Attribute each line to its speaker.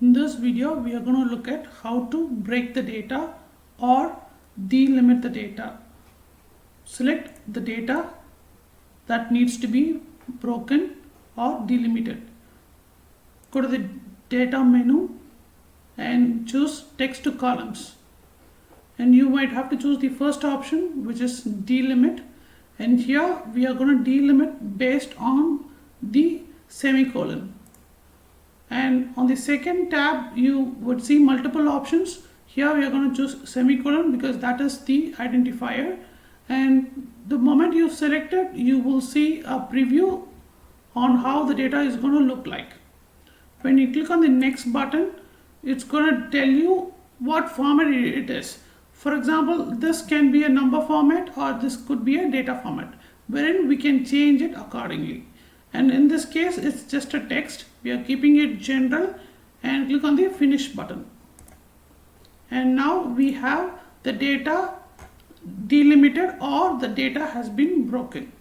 Speaker 1: In this video, we are going to look at how to break the data or delimit the data. Select the data that needs to be broken or delimited. Go to the data menu and choose text to columns. And you might have to choose the first option, which is delimit. And here we are going to delimit based on the semicolon. And on the second tab, you would see multiple options. Here we are going to choose semicolon because that is the identifier. And the moment you select it, you will see a preview on how the data is going to look like. When you click on the next button, it's going to tell you what format it is. For example, this can be a number format or this could be a data format, wherein we can change it accordingly. And in this case, it's just a text. We are keeping it general and click on the finish button. And now we have the data delimited or the data has been broken.